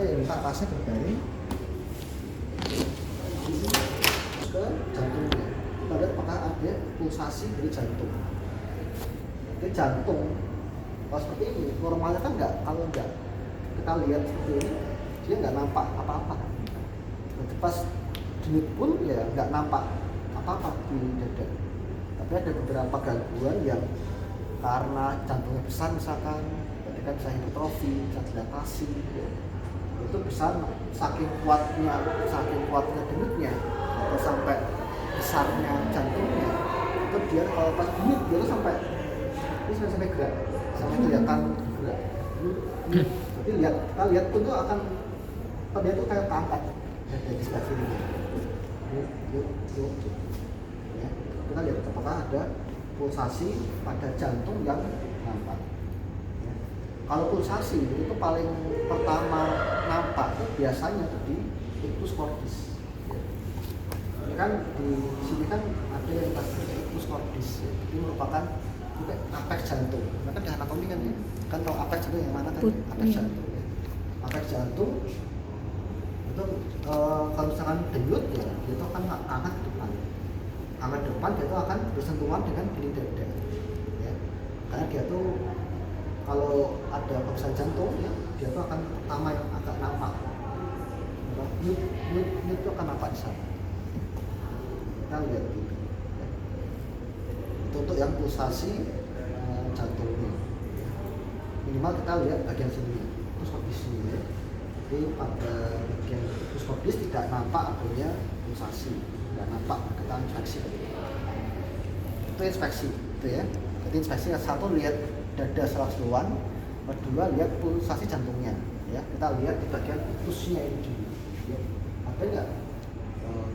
yang minta tasnya berbaring ke jantungnya. Kita lihat apakah ada pulsasi dari jantung. Jadi jantung kalau seperti ini normalnya kan enggak, kalau enggak kita lihat seperti ini dia nggak nampak apa-apa. Nanti pas denyut pun ya nggak nampak apa-apa di dada. Tapi ada beberapa gangguan yang karena jantungnya besar misalkan, berarti kan bisa hipertrofi, bisa dilatasi, ya. Itu besar saking kuatnya denyutnya atau sampai besarnya jantungnya, itu dia kalau pas denyut dia tuh sampai ini sampai gerak, sampai kelihatan gerak. Jadi kita lihat pun tuh akan dia tuh kayak keangkat dari sebelah kiri. Ya. Kita lihat apakah ada pulsasi pada jantung yang nampak. Ya. Kalau pulsasi itu paling pertama nampak itu biasanya di ictus cordis. Ya. Ini kan di sini kan ada yang disebut ictus cordis. Ya. Ini merupakan apex jantung. Nah, kan di anatomi kan ya. Kan tahu apex jantung yang mana kan? Apex jantung. Ya. Apex jantung itu kalau misalkan denyut ya dia itu akan angkat ke depan. Angkat depan dia itu akan bersentuhan dengan dinding dada. Ya. Karena dia tuh kalau ada pemeriksaan jantung ya dia tuh akan pertama yang agak nampak. Nyut itu akan nampak di sana. Kita lihat gitu. Ya. Itu untuk yang pulsasi jantungnya. Minimal kita lihat bagian sini, terus di sini. Ya. Jadi pada bagian ictus cordis tidak nampak adanya pulsasi, tidak nampak kita inspeksi. Itu inspeksi, itu ya. Jadi inspeksi satu lihat dada secara keseluruhan, kedua lihat pulsasi jantungnya. Ya, kita lihat di bagian ictusnya ini dulu. Ya. Ada nggak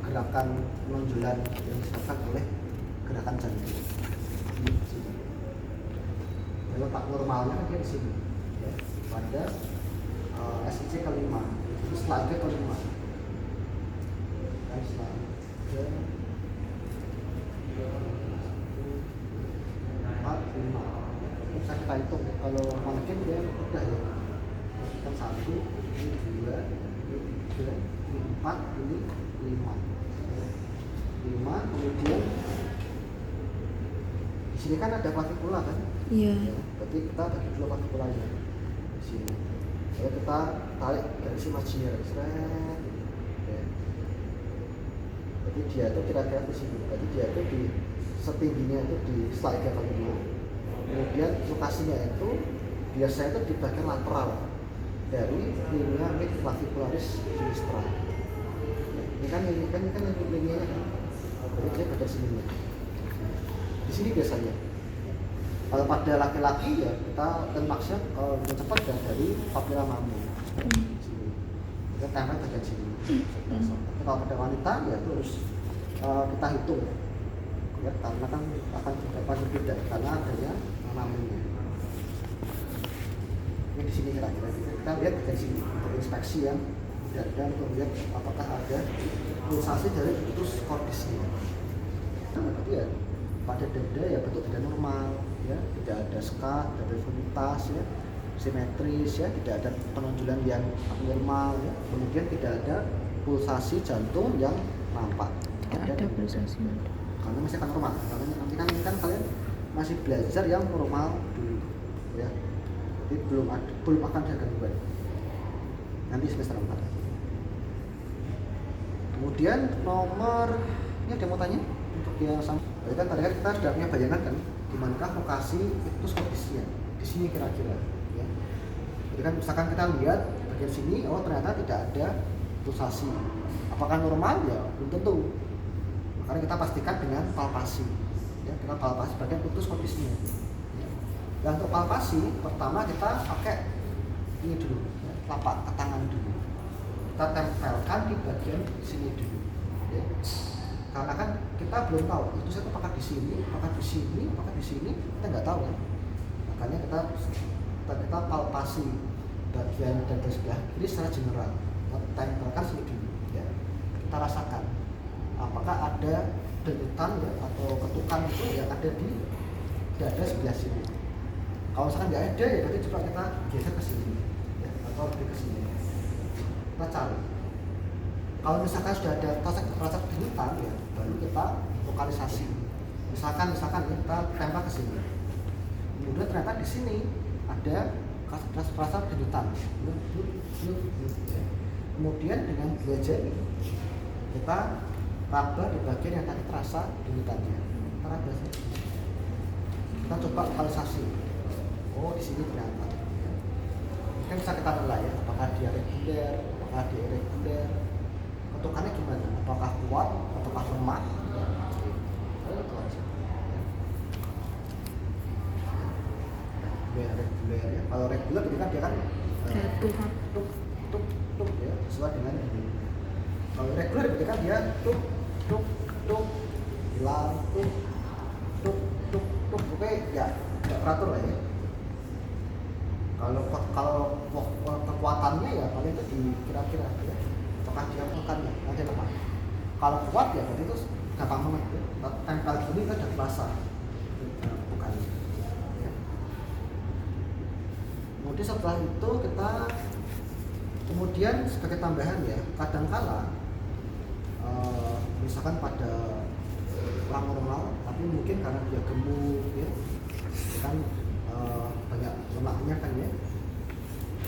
gerakan penonjolan yang disebabkan oleh gerakan jantung? Letak normalnya kan dia di sini, ya. Pada SIC kelima, itu slide kelima. Slide empat, lima. Bisa kita hitung kalau mungkin dia udah ya. Kita 1, ini 2, ini 3, ini 4, ini 5. 5, kemudian di sini kan ada klavikula kan? Iya. Ya, berarti kita bagi dulu klavikulanya di sini. Lalu kita tarik dari si marginal, seret. Ya. Jadi dia itu kira-kira di sini. Berarti dia itu di setingginya itu di slide kali. Kemudian lokasinya itu biasanya itu di bagian lateral dari linea mid clavicularis sinistra. Ya, ini kan linianya kan. Jadi dia pada sini. Di sini biasanya. Kalau pada laki-laki ya kita klimaksnya cepat ya dari papila mamu. Kita tempel bagian sini. Tapi kalau pada wanita ya terus kita hitung ya karena kan akan berbeda karena adanya mamunya. Ini di sini kira-kira kita lihat bagian sini untuk inspeksi ya dan untuk lihat apakah ada pulsasi dari ictus cordisnya. Tapi ya pada dada ya bentuk dada normal ya, tidak ada skat, tidak ada unitas ya, simetris ya, tidak ada penonjolan yang abnormal ya, kemudian tidak ada pulsasi jantung yang nampak. Tidak ada pulsasi. Karena masih akan normal. Karena nanti kan ini kan kalian masih belajar yang normal dulu ya. Jadi belum akan ada gangguan. Nanti semester 4. Kemudian nomor ini ada yang mau tanya untuk yang sama. Tadi kan kita sudah punya bayangan kan di manakah lokasi ictus cordisnya di sini kira-kira ya. Jadi kan misalkan kita lihat bagian sini, oh ternyata tidak ada pulsasi. Apakah normal ya? Belum tentu. Makanya kita pastikan dengan palpasi. Ya, kita palpasi bagian ictus cordisnya. Ya. Dan untuk palpasi pertama kita pakai ini dulu, ya, telapak tangan dulu. Kita tempelkan di bagian sini dulu. Ya. Karena kan kita belum tahu itu saya apakah di sini, apakah di sini, apakah di sini, kita nggak tahu kan. Makanya kita palpasi bagian dada sebelah kiri secara general. Kita tempelkan sini dulu, ya. Kita rasakan apakah ada denyutan ya atau ketukan itu yang ada di dada sebelah sini. Kalau misalkan nggak ada ya berarti coba kita geser ke sini, ya, atau lebih ke sini. kita cari. Kalau misalkan sudah ada rasa kedenyutan ya, baru kita lokalisasi. Misalkan ya, kita tempel ke sini. Kemudian ternyata di sini ada rasa kedenyutan. Kemudian dengan dua jari kita raba di bagian yang tadi terasa denyutannya. Kita raba saja. Kita coba lokalisasi. Oh, di sini ternyata. Kan bisa kita nilai ya, apakah dia reguler, apakah dia irreguler, ketukannya gimana, apakah kuat, apakah lemah. Ya, reguler ya. Kalau reguler itu kan dia kan tuk tuk ya, sesuai dengan ini. Kalau reguler itu kan dia tuk hilang tuk oke ya, nggak teratur lah ya. Kalau kekuatannya ya paling itu di kira-kira ya, apakah dia makan ya, nanti lemah. Kalau kuat ya berarti itu gampang banget ya. Tempel gini kita udah terasa bukan ya. Kemudian setelah itu kita kemudian sebagai tambahan ya, kadangkala misalkan pada orang normal tapi mungkin karena dia gemuk ya kan banyak lemaknya kan ya,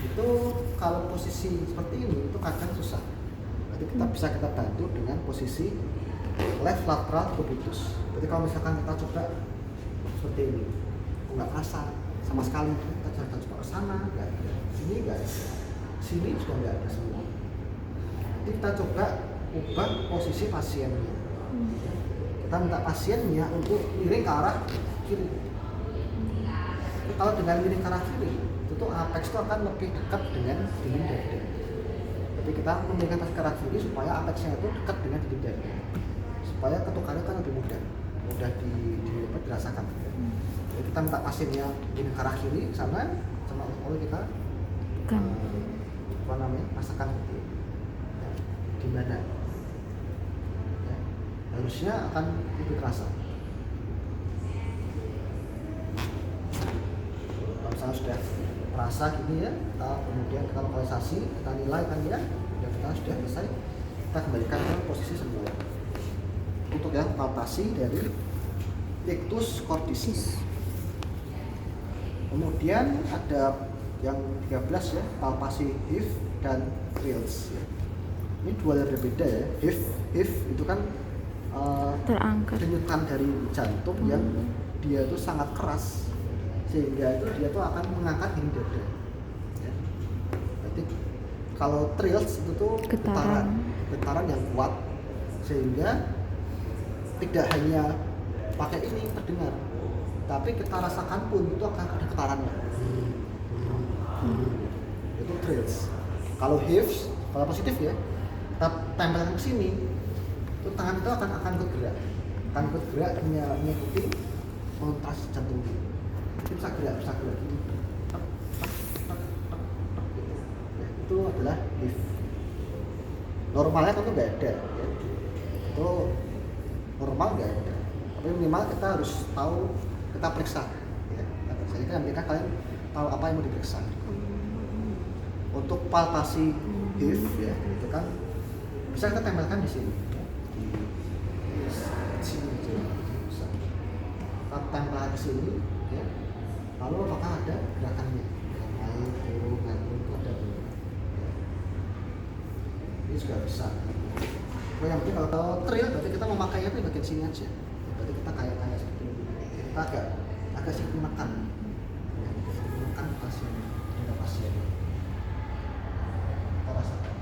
itu kalau posisi seperti ini itu kadang susah. Berarti kita bantu dengan posisi left lateral cubitus. Berarti kalau misalkan kita coba seperti ini, nggak rasa sama sekali, kita coba ke sana nggak ada, sini nggak ada, sini juga nggak ada semua. Nanti kita coba ubah posisi pasiennya. Kita minta pasiennya untuk miring ke arah kiri. Kalau dengan miring ke arah kiri, itu apex itu akan lebih dekat dengan dinding dada. Jadi kita memberikan ke arah kiri supaya apexnya itu dekat dengan dinding dada, supaya ketukannya kan lebih mudah dirasakan. Jadi kita minta pasiennya miring ke arah kiri sana, sama oleh kita rasakan itu ya, di mana ya, harusnya akan lebih terasa. Kalau sudah terasa gini ya, kita kemudian kita lokalisasi, kita nilai kan ya, kita sudah selesai, kita kembalikan ke posisi semula untuk yang palpasi dari ictus cordis. Kemudian ada yang 13 ya, palpasi hip dan trills ya. Ini dua yang berbeda ya. Hip itu kan terangkat denyutan dari jantung yang dia itu sangat keras sehingga itu dia tuh akan mengangkat dinding dada ya. Berarti kalau trills itu tuh getaran yang kuat sehingga tidak hanya pakai ini terdengar, tapi kita rasakan pun itu akan ada getarannya. Itu trills. Kalau hips, kalau positif ya, kita tempelkan ke sini, itu tangan itu akan ikut gerak, mengikuti kontraksi jantung ini. Itu bisa gerak gini. Ya, itu adalah hip. Normalnya tentu nggak ada ya. Itu normal nggak ada. Tapi minimal kita harus tahu, kita periksa ya. Jadi kan mereka kalian tahu apa yang mau diperiksa. Untuk palpasi hip ya, itu kan bisa kita tempelkan di sini ya. Di sini bisa. Kita tempelkan di sini ya. Lalu apakah ada gerakannya? Naik, turun, ada ya. Ini juga bisa. Oh, yang penting kalau trail berarti kita memakainya di bagian sini aja. Berarti kita kayak seperti ini. Kita agak sedikit menekan. Ya, menekan pasien, pasien. Kita rasakan.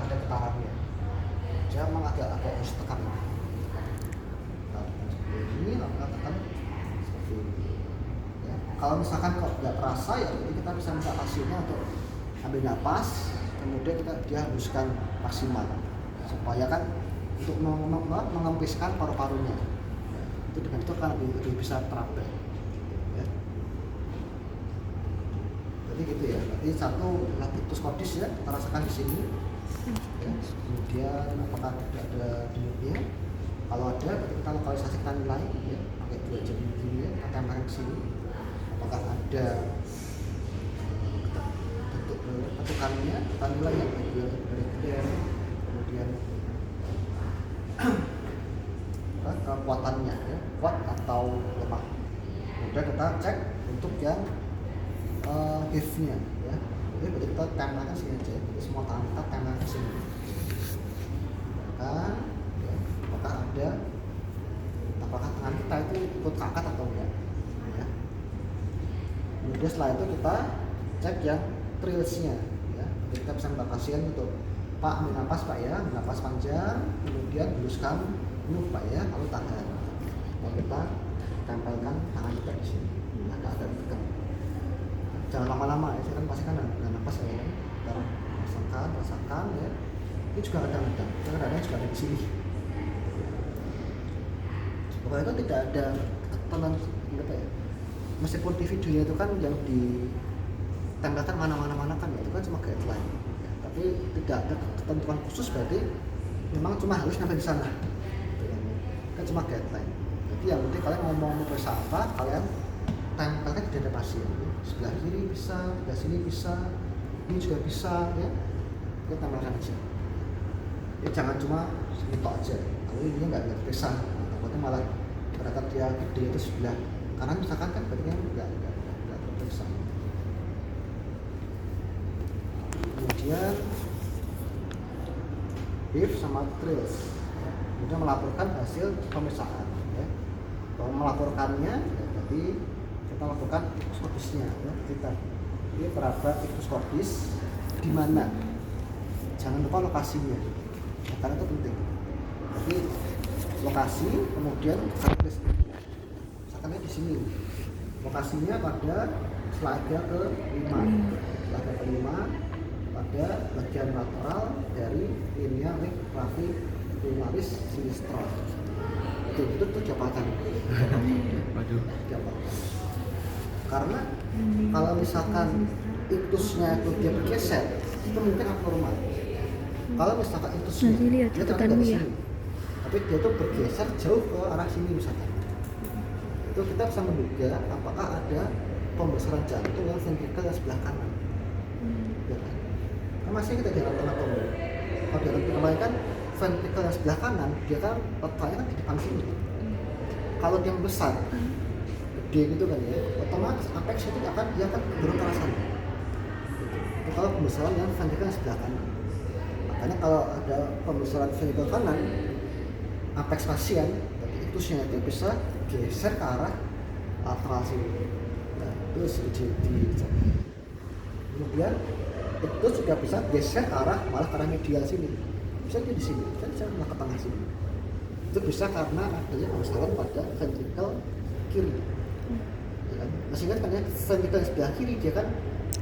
Ada getarannya. Dia memang agak harus tekan. Kita seperti ini, lalu kita tekan seperti ini. Ya. Kalau misalkan kok nggak terasa ya, jadi kita bisa minta pasiennya untuk ambil napas, kemudian dia hembuskan maksimal supaya kan untuk mengempiskan paru-parunya. Itu dengan itu kan lebih bisa terapi ya. Jadi gitu ya. Berarti satu adalah ictus cordis ya, kita rasakan di sini ya. Kemudian apakah tidak ada denyutnya? Kalau ada berarti kita lokalisasi, kita nilai ya, pakai dua jari begini ya, kita tempelkan ke sini. Apakah ada bentuk ketukannya, kita nilai yang reguler, kemudian kekuatannya, ya, kuat atau lemah. Kemudian kita cek untuk yang if-nya, ya. Jadi kita tempelkan sini aja, jadi semua tangan kita tempelkan sini. Maka, ya, apakah tangan kita itu ikut kakat atau enggak? Ya. Kemudian setelah itu kita cek yang trills-nya, ya. Jadi kita bisa minta pasien untuk Pak ambil napas Pak ya, napas panjang, kemudian hembuskan penuh Pak ya, lalu tahan. Lalu kita tempelkan tangan kita di sini, agak tekan. Jangan lama-lama ya, saya kan pasti kan ada napas ya, kita rasakan ya. Ini juga kadang-kadang juga ada di sini. Pokoknya itu tidak ada tekanan apa ya. Meskipun di videonya itu kan yang ditempelkan mana kan, itu kan cuma guideline. Ya, tapi tidak ada ketentuan khusus berarti memang cuma harus sampai di sana. Kan cuma guideline. Jadi yang penting kalian mau periksa apa, kalian tempelkan di dada pasien. Sebelah kiri bisa, sebelah sini bisa, ini juga bisa, ya. Kita tempelkan aja. Ya jangan cuma segitu aja. Kalau ini nggak periksa, takutnya malah ternyata dia gede itu sebelah kanan misalkan kan berarti nggak terperiksa. Kemudian if sama trills, ya. Kemudian melaporkan hasil pemeriksaan, ya. Kalau melaporkannya ya, berarti kita lakukan iktoskopusnya, ya. Kita ini peraba iktoskopis di mana, jangan lupa lokasinya, ya, karena itu penting. Jadi lokasi, kemudian checklist, misalkan di sini lokasinya pada slide ke-5, slide ke-5 pada bagian lateral dari linea clavicularis sinistra. Itu jabatan. Waduh. Jabatan. Karena kalau misalkan iktusnya itu dia bergeser, itu mungkin abnormal. Kalau misalkan iktusnya dia ternyata di sini, tapi dia tuh bergeser jauh ke arah sini misalkan, itu kita bisa menduga apakah ada pembesaran jantung yang ventrikel yang sebelah kanan. Ya kan? Nah, masih kita jalan anatomi. Kalau dalam kemarin kan ventrikel yang sebelah kanan dia kan letaknya kan di depan sini. Kalau dia besar, gede gitu kan ya, otomatis apex itu dia akan turun ke arah sana. Itu kalau pembesaran yang ventrikel yang sebelah kanan. Makanya kalau ada pembesaran ventrikel kanan, apex pasien, berarti iktusnya itu bisa geser ke arah lateral sini. Nah, itu sedikit. Kemudian itu juga bisa geser ke arah malah ke arah medial sini. Bisa di sini, bisa malah ke tengah sini. Itu bisa karena adanya pembesaran pada ventrikel kiri. Ya kan? Masih ingat kan ya, ventrikel sebelah kiri dia kan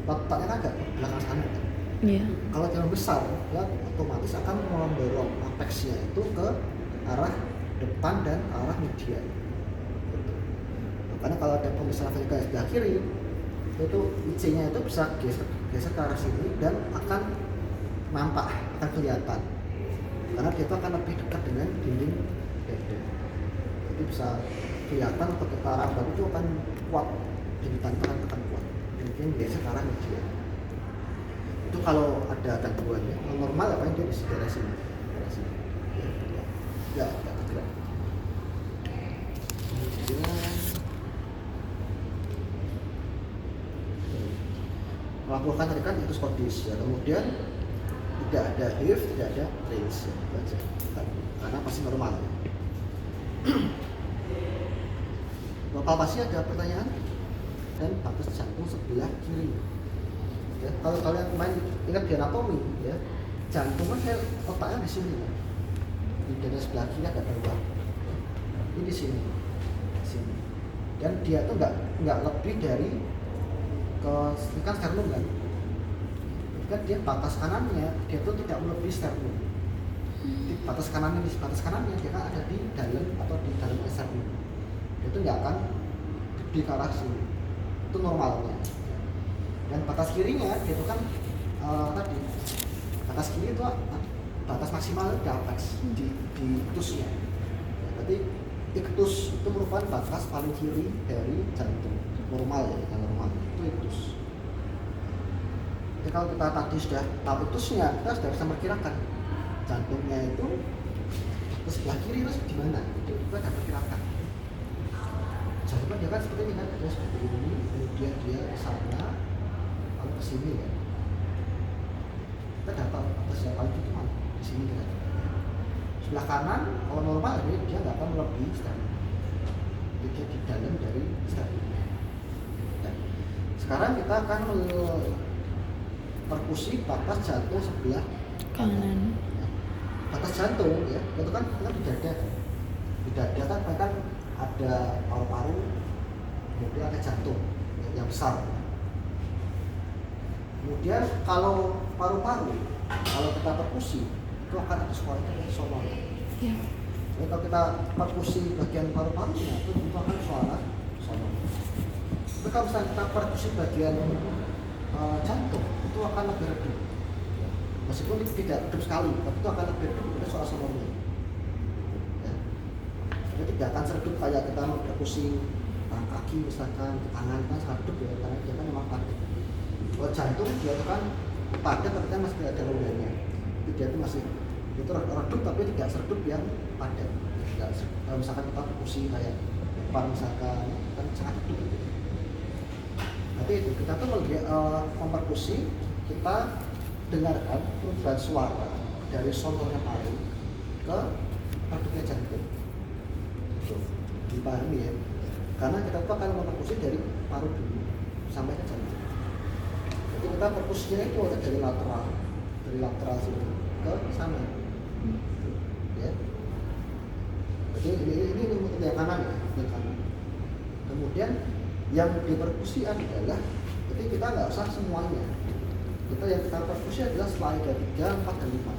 letaknya kan agak belakang sana kan. Iya. Kalau dia besar, ya otomatis akan mendorong apexnya itu ke arah depan dan arah medial. Gitu. Makanya kalau ada pembesaran ventrikel sebelah kiri, itu IC-nya itu bisa geser ke arah sini dan akan nampak, akan kelihatan. Karena dia itu akan lebih dekat dengan dinding dada. Jadi bisa kelihatan atau arah baru itu akan kuat, dinding akan kuat. Mungkin geser ke arah medial. Itu kalau ada gangguannya. Kalau normal apa yang dia di daerah sini. Ya, agak gerak. Kemudian melakukan tadi kan itu skottis ya. Kemudian tidak ada HIF, tidak ada range ya, itu aja. Karena pasti normal. Bapak pasti ada pertanyaan dan batas jantung sebelah kiri. Ya, kalau kalian main ingat di anatomi ya, jantung kan kayak otaknya di sini kan. Di dada sebelah kiri agak keluar. Ini di sini. Dan dia tuh nggak lebih dari ke kan sternum kan. Kan dia batas kanannya dia tuh tidak melebihi sternum. Di batas kanannya dia kan ada di dalam atau di dalam sternum. Dia tuh nggak akan di arah sini. Itu normalnya. Dan batas kirinya dia tuh kan tadi batas kiri itu batas maksimal di apex di iktusnya. Berarti iktus itu merupakan batas paling kiri dari jantung normal ya, yang normal itu iktus. Jadi kalau kita tadi sudah tahu utusnya, kita sudah bisa memperkirakan jantungnya itu ke sebelah kiri terus di mana, itu kita dapat perkirakan. Jantung dia kan seperti ini kan, dia seperti ini, kemudian dia ke sana, lalu ke sini kan. Kita dapat atas jalan itu mana di sini kan. Sebelah kanan kalau normal dia nggak akan melebihi stabil. Dia di dalam dari stabil. Nah, sekarang kita akan perkusi batas jantung sebelah kanan. Ya. Batas jantung ya, itu kan di dada kan. Di dada kan ada paru-paru, kemudian ada jantung yang besar. Kemudian kalau paru-paru, kalau kita perkusi itu akan ada suaranya sonor. Ya. Jadi kalau kita perkusi bagian paru-parunya itu akan suara sonor. Tapi kalau misalnya kita perkusi bagian jantung itu akan lebih redup. Meskipun tidak redup sekali, tapi itu akan lebih redup dari suara sonornya. Ya. Jadi tidak akan seredup kayak kita perkusi kaki misalkan, ke tangan kan sangat redup ya, karena dia kan memang padat. Kalau jantung dia itu kan padat tapi kan masih ada rombanya. Dia itu masih itu redup tapi tidak seredup yang padat. Kalau misalkan kita perkusi kayak depan misalkan kan sangat redup. Nanti itu kita tuh memperkusi, kita dengarkan perubahan suara dari sonornya paru ke redupnya jantung. Dipahami ya? Karena kita tuh akan memperkusi dari paru dulu sampai ke jantung. Jadi kita perkusinya itu ada dari lateral sini ke sana. Ya. Jadi ini untuk yang kanan ya, yang kanan. Kemudian yang diperkusi adalah, jadi kita nggak usah semuanya. Kita yang kita perkusi adalah setelah ada 3, 4, dan 5.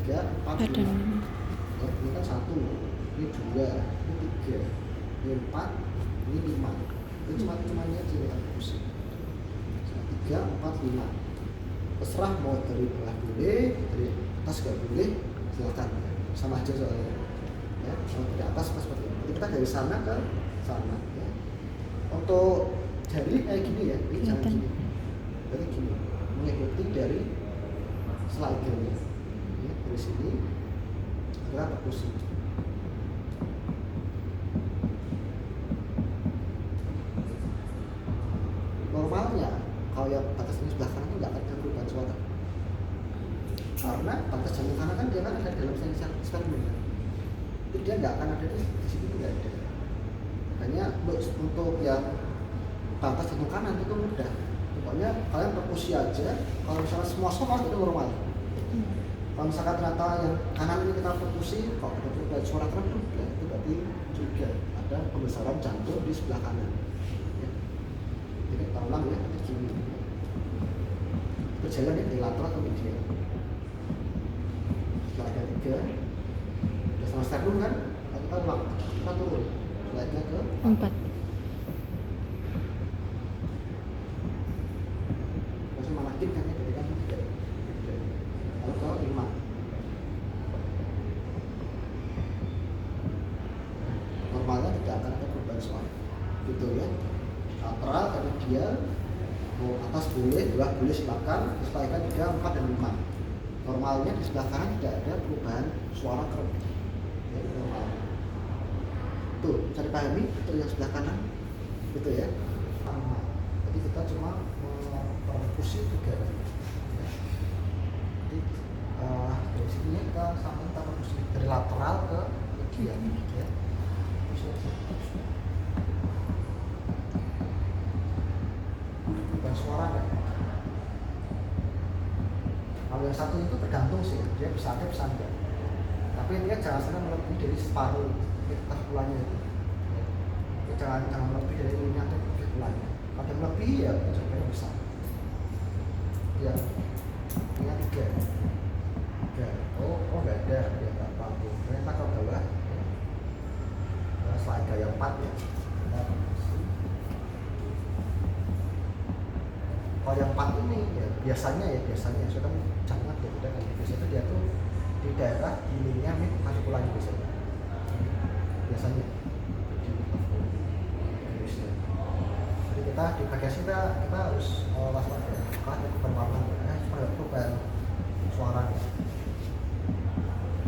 3, 4, 5. Ya, ini kan 1, ini 2, ini 3, ini 4, ini 5. Itu cuma ini aja yang perkusi. 3, 4, 5. Terserah mau dari bawah boleh, dari atas nggak boleh, silakan. Sama aja soalnya. Ya, dari atas seperti ini. Jadi kita dari sana ke sana. Ya. Untuk jari kayak gini ya, ini jangan gini. Jadi gini, mengikuti dari slide-nya. Ya, dari sini kita perkusi. Normalnya kalau yang batas ini sebelah kanan itu nggak akan ada perubahan suara, karena batas jantung kanan kan dia kan ada dalam segmen, itu dia nggak akan ada di sini, nggak ada. Makanya untuk yang batas jantung kanan itu mudah. Pokoknya kalian perkusi aja. Kalau misalnya semua soal itu normal. Kalau misalkan ternyata yang kanan ini kita perkusi, kok ada perubahan suara tertentu, ya, itu berarti juga ada pembesaran jantung di sebelah kanan. Ya. Jadi kita ulang ya, begini. Berjalan ya dari lateral ke medial. Setelah ada 3, udah sama sternum kan? Kita ulang, kita turun. Selanjutnya ke 4. masih malakin kan ya, ketika itu 3. Lalu ke 5. Normalnya tidak akan ada perubahan suara. Gitu ya. Lateral karena dia mau atas boleh, bawah boleh silakan. Setelah 3, 4, dan 5. Normalnya di sebelah kanan tidak ada perubahan suara kerap. Ya, normal. Tuh, bisa dipahami untuk yang sebelah kanan, gitu ya. Jadi kita cuma memperkusi 3. Ya. Jadi dari sini kita sama kita perkusi dari lateral ke medial. Ya. Bukan suara kan? Kalau yang satu itu tergantung sih, dia bisa ada bisa enggak. Tapi intinya jangan sampai melebihi dari separuh terkulanya itu. Ya, jangan lebih dari ini atau terkulanya. Kalau yang lebih ya coba besar. Ya, ini 3. Oh nggak ada, ya nggak apa-apa. Ternyata ke bawah. Ya. Selain yang 4 ya. Kalau yang 4 ini ya biasanya sudah jangan beda kan. Biasanya dia tuh di daerah ininya manipulasi biasanya. Jadi kita di bagian kita harus waspada. kan berwarna perubahan suaranya.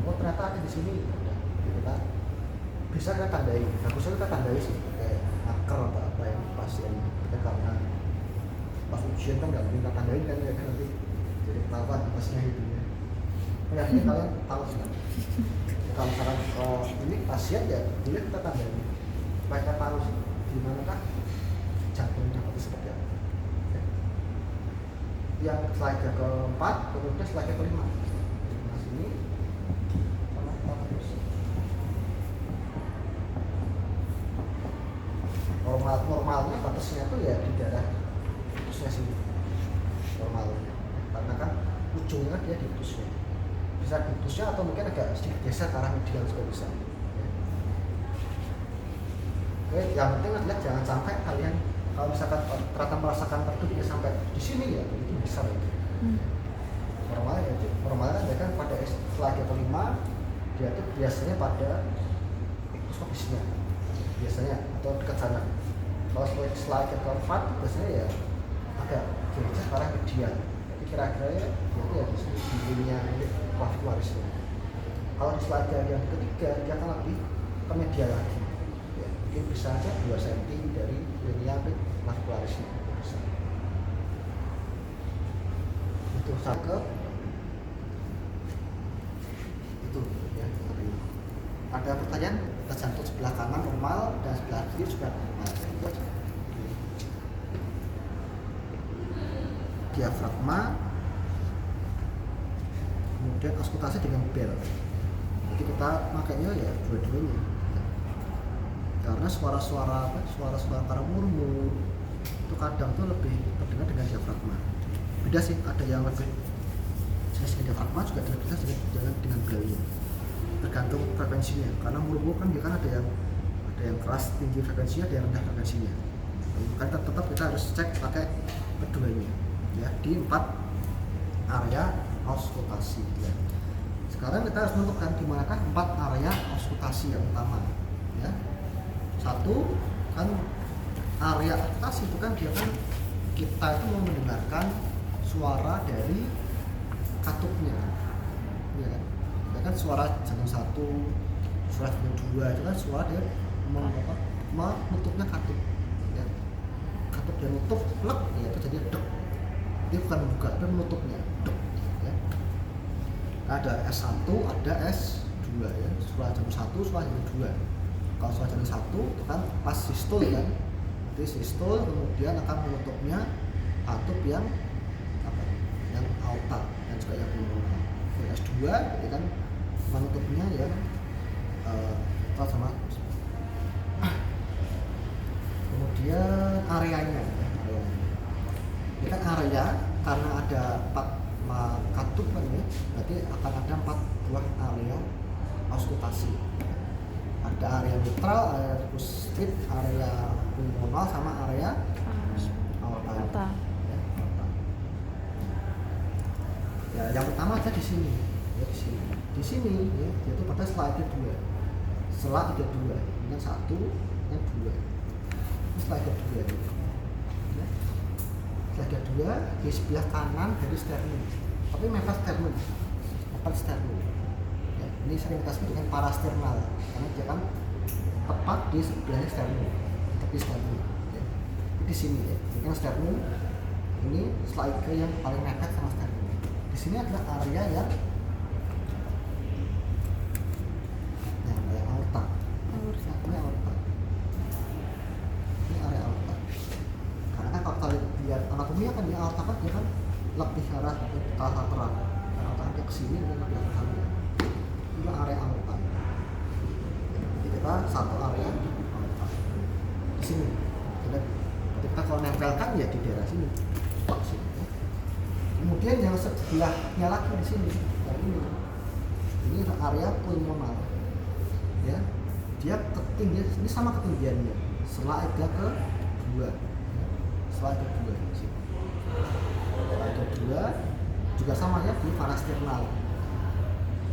Oh ternyata ada di sini, gitu kan? Bisa kita tandai, bagusnya kita tandai sih kayak akar atau apa yang pasien kita karena pas ujian kan nggak mungkin kita tandain kan ya kan nanti jadi kenapa pasnya itu ya. Ya ini kalian tahu sih. Kalau misalkan ini pasien ya boleh kita tandain, mereka tahu sih gimana kan jantungnya seperti apa. Ya. Yang slide keempat, kemudian slide kelima. Nah sini normalnya batasnya tuh ya di daerah utusnya sini normalnya, karena kan ujungnya dia di utusnya, bisa di utusnya atau mungkin agak sedikit geser ke arah medial juga bisa. Oke, yang penting adalah jangan sampai kalian kalau misalkan ternyata merasakan tertutup sampai di sini ya itu besar ya. Normalnya dia kan pada slide kelima dia tuh biasanya pada ikustopisnya biasanya atau dekat sana. Kalau slide keempat biasanya ya agak geser ke arah medial. Jadi kira-kira ya itu ya di sini di linia clavicularisnya. Kalau di slide yang ketiga dia akan lebih ke medial lagi. Ya, mungkin bisa aja 2 cm dari linia clavicularisnya bisa. Itu sampai itu ya. Ada pertanyaan? Kita jantung sebelah kanan normal dan sebelah kiri juga normal. Itu aja. Diafragma, kemudian auskultasi dengan bel. Jadi kita makanya ya dua-duanya. Karena suara-suara para murmur itu kadang tuh lebih terdengar dengan diafragma. Beda sih, ada yang lebih jenis diafragma juga bisa jalan dengan belnya. Tergantung frekuensinya, karena murmur kan dia kan ada yang keras tinggi frekuensinya, ada yang rendah frekuensinya. Kan tetap kita harus cek pakai keduanya ya di 4 area auskultasi ya. Sekarang kita harus menentukan di manakah 4 area auskultasi yang utama ya. Satu kan area auskultasi itu kan dia kan kita itu mau mendengarkan suara dari katupnya ya kan. Kan suara jantung 1, suara jantung 2 itu kan suara dia menutupnya katup ya. Katup dia nutup plek ya itu jadi dek, dia bukan buka, dia menutupnya dek ya. Ada S1, ada S2 ya, suara jantung 1, suara jantung 2. Kalau suara jantung 1 itu kan pas sistol kan, jadi sistol kemudian akan menutupnya katup yang apa, yang aorta dan juga yang pulmoner. S2 ya kan menutupnya ya sama kemudian areanya ini kan area karena ada 4 katup kan ya, berarti akan ada 4 buah area auskultasi. Ada area mitral, area split, area pulmonal sama area aorta. Ya, yang pertama aja di sini ya, di sini ya, yaitu pada slide kedua, slide kedua ini 1 yang 2 ini slide kedua ya. Slide kedua di sebelah kanan dari sternum, tapi mepet sternum ya. Ini sering kita sebut dengan parasternal karena dia kan tepat di sebelah sternum, tepi sternum ya. Di sini ya, ini kan sternum, ini slide yang paling mepet sama sternum. Di sini adalah area yang aorta. Ini aorta. Ini area aorta. Karena kan kalau kita lihat anatomi kan di aorta kan dia kan lebih arah ke lateral. Dan aorta dia ke sini dan lebih arah sana. Ini area aorta. Jadi kita satu area aorta. Di sini. Jadi kita kalau nempelkan ya di daerah sini. Kemudian yang sebelahnya lagi di sini, ini area pulmonal, ya, dia ketinggian, ini sama ketinggiannya, slide kedua, ya. Slide kedua, slide kedua juga sama ya, ini parasternal,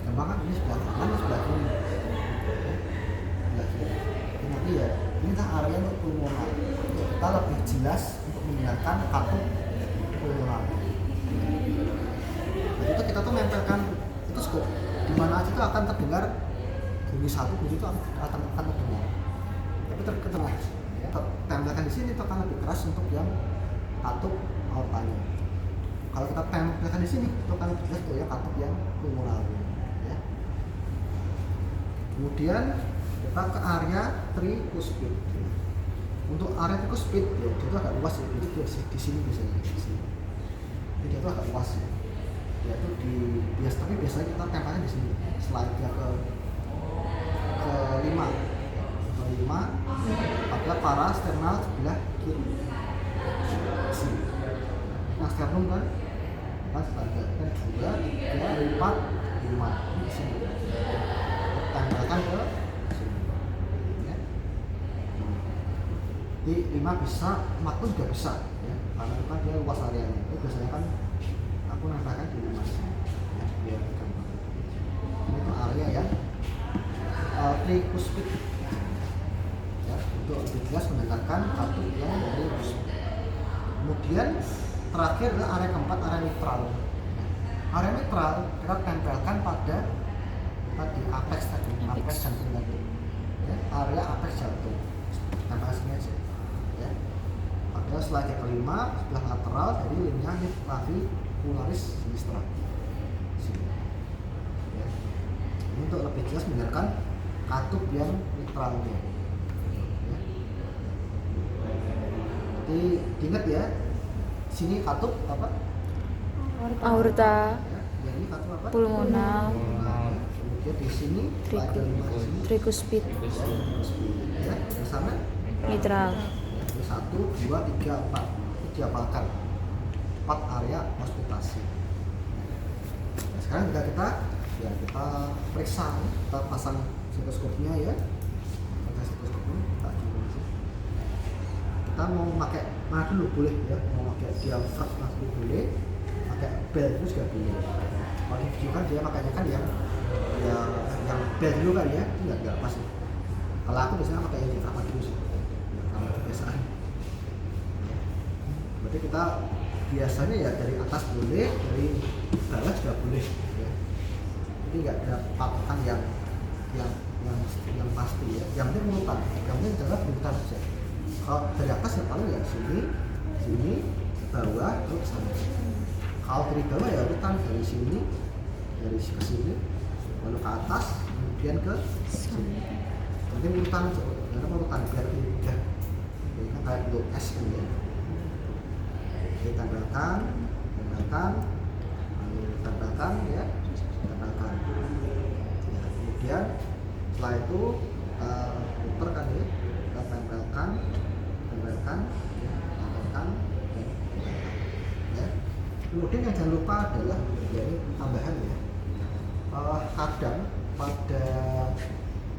gampang kan, ini sebelah kanan, sebelah kiri, sebelah kiri. Nanti ya, ini area untuk pulmonal, kita lebih jelas untuk mendengarkan katup pulmonar. Nah, itu kita tuh nempelkan itu skop di mana aja itu akan terdengar bunyi satu bunyi itu akan terdengar. Tapi terkenal ya, tempelkan di sini itu akan lebih keras untuk yang katup aortanya. Kalau kita tempelkan di sini itu akan lebih keras tuh ya katup yang pulmonar. Ya. Kemudian kita ke area tricuspid. Untuk area tricuspid ya, dia itu agak luas ya, jadi di sini biasanya di sini. Jadi dia itu agak luas ya. Dia itu tapi biasanya kita tempelkan di sini. Selain dia ke 5 pada parasternal sebelah kiri. Sini. Nah, sternum kan sebagai 2, 3, 4, 5 ini di sini. Tempelkan ke sini. Ya. Di 5 bisa, 4 pun juga bisa ya. Karena kan dia luas areanya. Itu biasanya kan aku nempelkan di 5 ya, biar gampang. Ini itu area ya tricuspid ya, untuk lebih jelas mendengarkan katup yang dari cuspid. Kemudian terakhir adalah area keempat, area mitral. Area mitral kita tempelkan pada tadi apex jantung tadi ya, area apex jantung. Tempel sini aja ya. Pada slide yang kelima sebelah lateral dari linea navicularis sinistra. Sini. Ya. Ini untuk lebih jelas mendengarkan katup yang mitralnya. Ya. Jadi diingat ya, sini katup apa? Aorta, Ya, yang ini katup apa? pulmonal, Kemudian di sini ada 5 di sini. tricuspid, Ya, yang sana mitral. 1, 2, 3, 4 itu dihafalkan 4 area auskultasi. Nah, sekarang kita periksa, kita pasang stetoskopnya ya. Kita mau pakai mana dulu boleh ya, mau pakai diafragma dulu boleh, pakai bel itu juga boleh. Kalau di video kan dia makanya kan yang bel dulu kan ya, itu nggak pas. Kalau aku biasanya pakai yang diafragma dulu sih, ya, kalau kebiasaan. Berarti kita biasanya ya dari atas boleh, dari bawah juga boleh. Ya. Jadi nggak ada patokan yang pasti ya. Yang penting urutan, yang penting adalah urutan saja. Kalau dari atas ya paling ya sini, bawah, terus sana. Kalau dari bawah ya urutan dari sini, ke sini, lalu ke atas, kemudian ke sini. Penting urutan aja, karena urutan biar lebih mudah. Jadi kan kayak bentuk S kan ya. Kita tambahkan, lalu tambahkan ya, tambahkan. Ya, kemudian setelah itu putar kan ya, kita tempelkan, ya. Kemudian yang jangan lupa adalah ya ini tambahan ya, kadang pada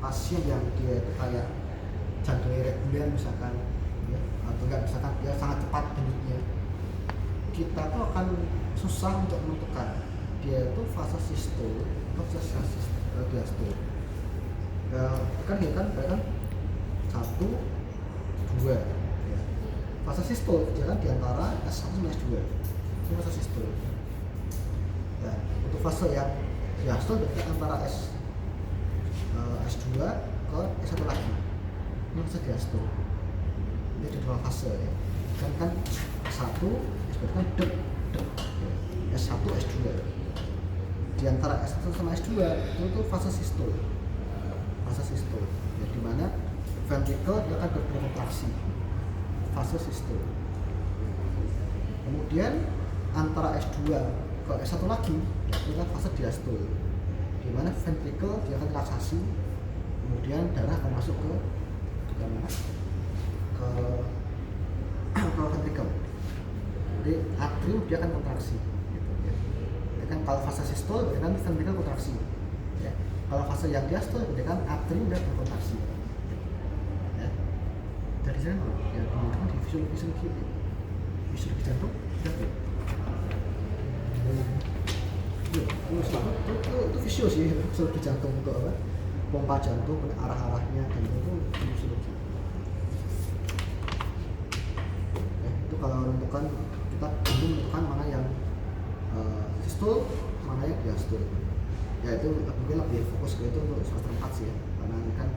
pasien yang dia itu kayak jantungnya reguler misalkan ya, atau enggak misalkan dia sangat cepat denyutnya, kita tuh akan susah untuk menentukan dia itu fase sistole atau fase diastole. Kan 1, 2 ya. Fase sistole jalan di antara S1 dan S2. Ini fase sistole. Ya, untuk fase yang diastole berarti antara S2 ke S1 lagi. Ini fase diastole. Ini ada 2 fase ya. Kan S1 disebutkan dek S1 S2. Di antara S1 sama S2 itu fase sistole. Ya, di mana ventrikel dia akan berkontraksi. Fase sistole. Kemudian antara S2 ke S1 lagi itu adalah fase diastole. Di mana ventrikel dia akan relaksasi. Kemudian darah akan masuk ke mana? Ke ventrikel. Jadi atrium dia akan kontraksi gitu ya. Jadi kan kalau fase sistole berarti kan ventrikel kontraksi ya. Kalau fase yang diastole berarti kan atrium dia berkontraksi ya. Dari sana ya kemudian di fisiologi jantung sudah ya. Itu fisio sih, fisiologi jantung untuk apa? Pompa jantung, arah-arahnya dan itu fisiologi. Itu kalau menentukan kita bingung menentukan mana yang sistol, mana yang diastol. Ya itu mungkin lebih fokus ke itu untuk semester 4 sih ya, karena ini kan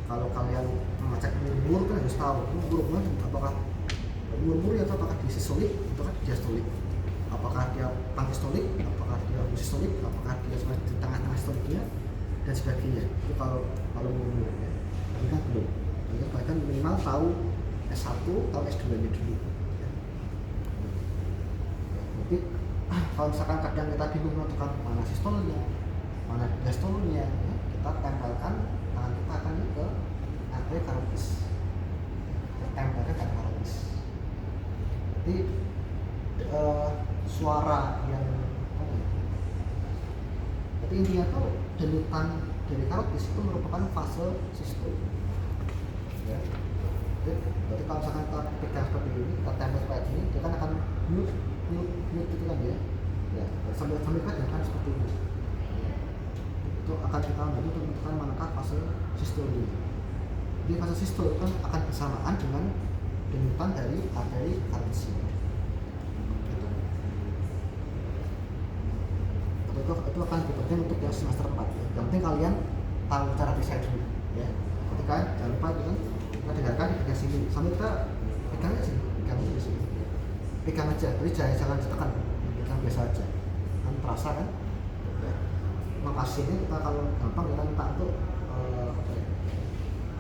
kalau kalian mengecek murmur kan harus tahu murmur apakah murmur ya, atau apakah dia sistolik atau diastolik, apakah dia pansistolik, apakah dia sistolik, apakah dia cuma di tengah-tengah sistoliknya dan sebagainya. Itu kalau murmur ya. Tapi kan belum. Jadi kan minimal tahu S1 atau S2 nya dulu ya. Jadi kalau misalkan kadang kita bingung menentukan mana sistolnya, mana diastolnya ya, kita tempelkan tangan kita akan ke arteria carotis, tempelkan ke carotis. Jadi suara yang tapi intinya tuh denyutan dari carotis itu merupakan fase sistol ya. Jadi kalau misalkan kita pegang seperti ini, kita tempel seperti ini, dia kan akan mute gitu kan ya. Ya, sambil kan seperti ini. Ya. Itu akan kita bantu untuk menentukan manakah fase sistol ini. Jadi fase sistol kan akan bersamaan dengan denyutan dari arteri carotis. Itu akan lebih penting untuk yang semester 4 ya. Yang penting kalian tahu cara desain dulu ya. Ketika jangan lupa itu kan kita dengarkan di sini sambil kita pegang aja sini, pegang aja, jadi jangan ditekan, pegang biasa aja kan terasa kan ya. Makasihnya kita kalau gampang kita minta untuk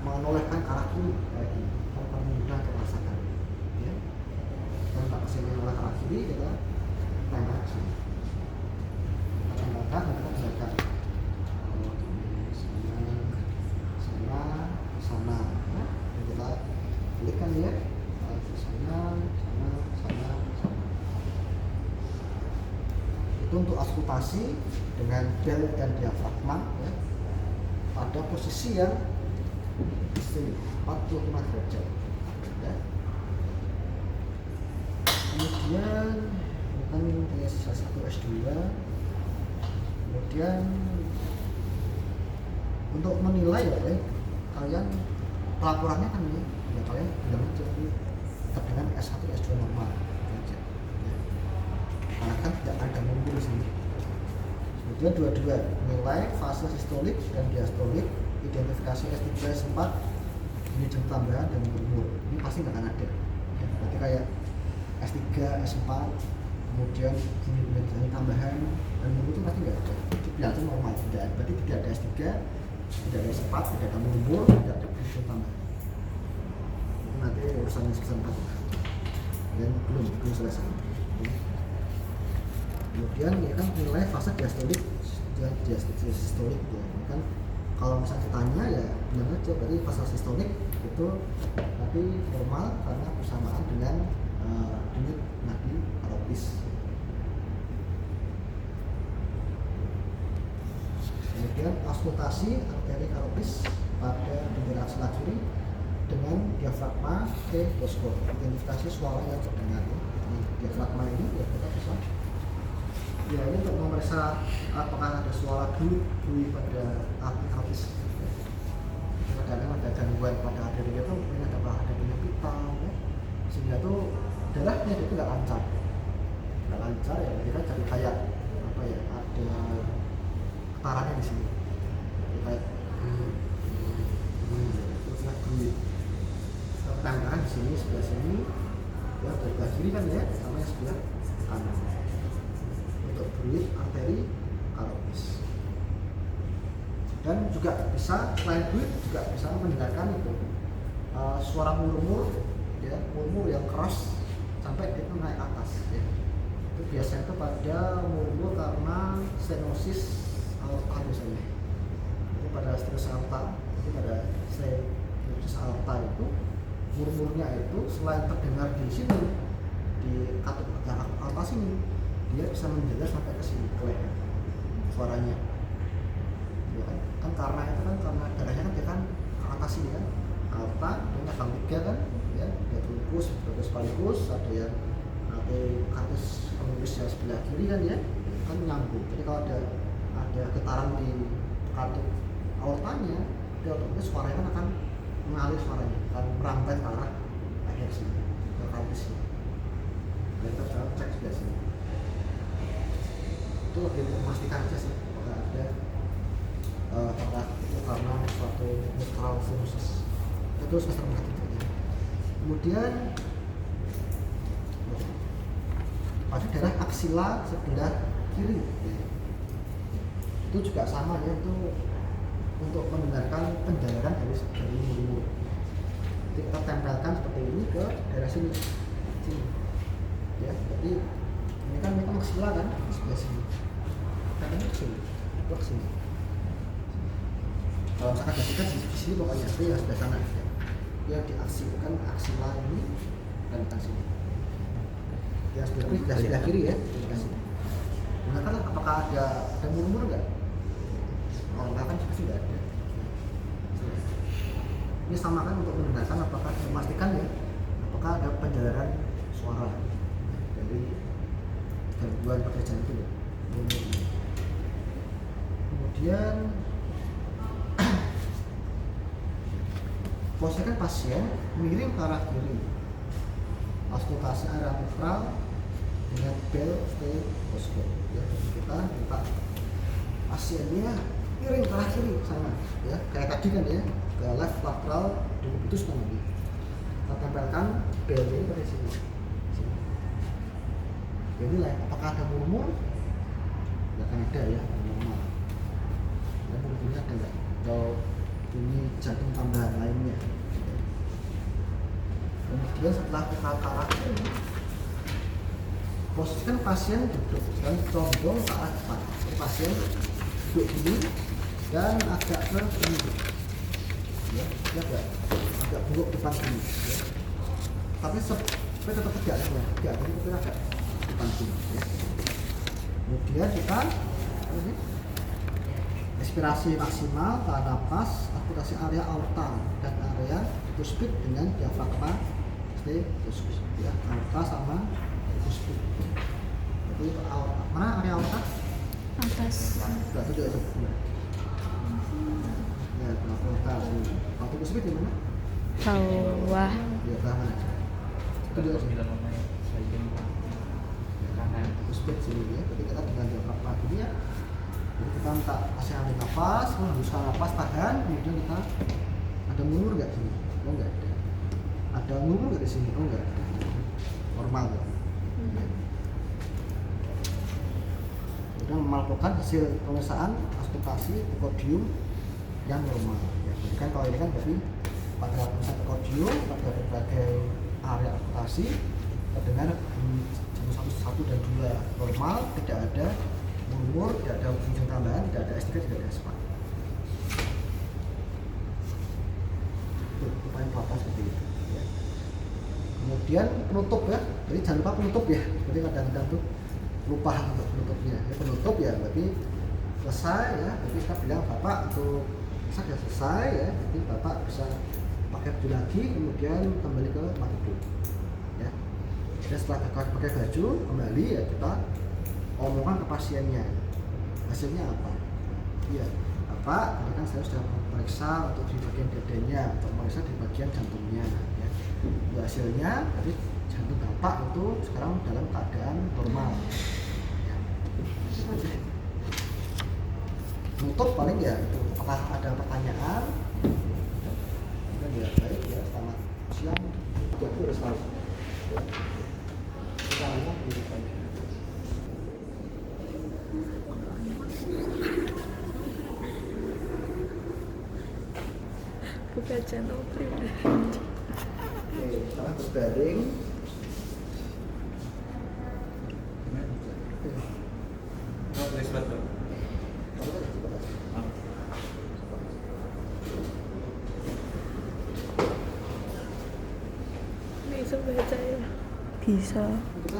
menolehkan ke arah kiri kayak gini, kalau kamu mudah untuk merasakan ya. Kita minta kesini oleh ke arah kiri, kita tembak ke sini, dan kita bisakan sana ya. Dan kita klikkan ya sana. Itu untuk auskultasi dengan bel dan diafragma ya, pada posisi yang di sini 45 derajat ya. Kemudian kan sisa 1 S2. Kemudian untuk menilai ya kalian pelaporannya kan ini ya, kalian bilang aja tetap dengan S1 S2 normal aja ya. Karena kan tidak ada murmur di sini. Kemudian dua-dua nilai fase sistolik dan diastolik, identifikasi S3 S4, ini jam tambahan dan murmur ini pasti nggak akan ada ya. Berarti kayak S3 S4 kemudian bunyi tambahan dan murmur itu pasti nggak ada. Itu biasa normal, berarti tidak ada S3, tidak ada S4, tidak ada murmur, tidak ada bunyi tambahan. Itu nanti urusannya semester 4 dan belum selesai ya. Kemudian ya kan nilai fase diastolik dan diastolik ya. Kan kalau misalnya ditanya ya bilang aja berarti fase sistolik itu tapi normal karena bersamaan dengan denyut nadi carotis. Kemudian auskultasi arteri carotis pada bendera sebelah kiri dengan diafragma stetoskop, identifikasi suara yang terdengar. Diafragma ini ya kita bisa ya ini untuk memeriksa apakah ada suara bunyi pada arteri carotis. Kadang-kadang ada gangguan pada arteri itu, mungkin ada penyempitan ya. Sehingga tuh darahnya itu nggak lancar ya, kita jadi kayak apa ya, ada getarannya di sini kayak terus bunyi tangan di sini sebelah sini ya, dari sebelah kiri kan ya sama yang sebelah kanan untuk bunyi arteri carotis. Dan juga bisa selain bunyi juga bisa mendengarkan itu suara murmur ya, murmur yang keras sampai itu naik atas ya. Itu biasanya itu pada murmur karena stenosis aorta biasanya. Itu pada stenosis aorta, itu pada stenosis aorta itu murmurnya itu selain terdengar di sini di katup aorta sini, dia bisa menjalar sampai ke sini ke leher suaranya. Ya kan karena itu kan karena darahnya kan dia kan ke atas sini kan, aorta dia nyambung 3 kan ya, ada trunkus, spalikus, ada yang nanti katus pengurus yang sebelah kiri kan ya, kan nyambung. Jadi kalau ada getaran di katup aortanya, dia otomatis suaranya kan akan mengalir, suaranya akan merambat ke arah leher sini, ke katus sini. Kita pastikan aja sih apakah ada apakah itu karena suatu mitral stenosis itu semester 4 ya. Kemudian pada daerah aksila sebelah kiri ya. Itu juga sama ya, itu untuk mendengarkan penjalanan dari mulut. Jadi kita tempelkan seperti ini ke daerah sini ya. Jadi ini kan maksila kan di sebelah sini, katanya ke sini, ke sini. Kalau misalkan diaksikan di sini pokoknya itu ya sebelah sana ya. Dia diaksikan aksila ini dan ke sini. Ya sebelah kiri ya, sebelah sini. Gunakan apakah ada murmur nggak? Kalau nggak kan pasti nggak ada. Ini sama kan untuk mendengarkan apakah memastikan ya, apakah ada penjalanan suara dari gangguan pekerjaan itu ya. Kemudian posisikan pasien miring ke arah kiri, auskultasi area mitral dengan bel stetoskop ya. Jadi kita minta pasiennya miring ke arah kiri sana ya, kayak tadi kan ya, ke left lateral decubitus namanya. Kita tempelkan bel ini pada sini. Ya inilah, apakah ada murmur? Nggak akan ada ya, normal. Dan murmurnya ada nggak? Atau bunyi jantung tambahan lainnya. Kemudian setelah kita arahkan, posisikan pasien duduk dan condong ke arah depan. Pasien duduk gini dan agak ke sini, ya, dia agak bungkuk depan sini, ya. Tapi tetap tegak ya, tegak, jadi kita agak depan sini, ya. Kemudian kita ini, respirasi maksimal, tahan napas, aspirasi area aorta dan area puspit dengan diafragma stetoskop, ya, aorta sama puspit. Jadi mana area aorta? Atas. Berarti juga sebelah. Ya, aorta sini. Aorta puspit di mana? Bawah. Ya, bawah mana? Itu juga sini. Puspit sini ya. Jadi kita dengan diafragma ini ya. Jadi kita minta pasien ambil nafas, menghembuskan nafas, tahan, kemudian kita ada murmur nggak sini? Oh nggak ada. Ada murmur nggak di sini? Oh nggak ada. Normal kan? Ya. Kemudian melakukan hasil pemeriksaan auskultasi ekodium yang normal. Ya. Jadi kan kalau ini kan berarti pada pemeriksaan ekodium pada berbagai area auskultasi terdengar jantung 1 dan 2 normal, tidak ada murmur, tidak ada fungsi tambahan, tidak ada S3, tidak ada S4. Itu paling kelapa seperti itu ya. Kemudian penutup ya, jadi jangan lupa penutup ya, jadi kadang-kadang tuh lupa untuk penutupnya ya. Penutup ya berarti selesai ya, jadi kita bilang bapak untuk sudah selesai ya, jadi bapak bisa pakai baju lagi, kemudian kembali ke tempat tidur ya. Dan setelah pakai baju kembali ya, kita omongan ke pasiennya, hasilnya apa? Iya, Bapak, tadi kan saya sudah memeriksa untuk di bagian dadanya, untuk memeriksa di bagian jantungnya. Ya. Untuk hasilnya, jadi jantung Bapak itu sekarang dalam keadaan normal. Ya. Nutup paling ya itu. Apakah ada pertanyaan? Dan ya baik ya, selamat siang. Itu harus tahu. Kita lihat di depan. Buka channel pribadi. Oke, sekarang berbaring. Bisa baca ya? Bisa. Kita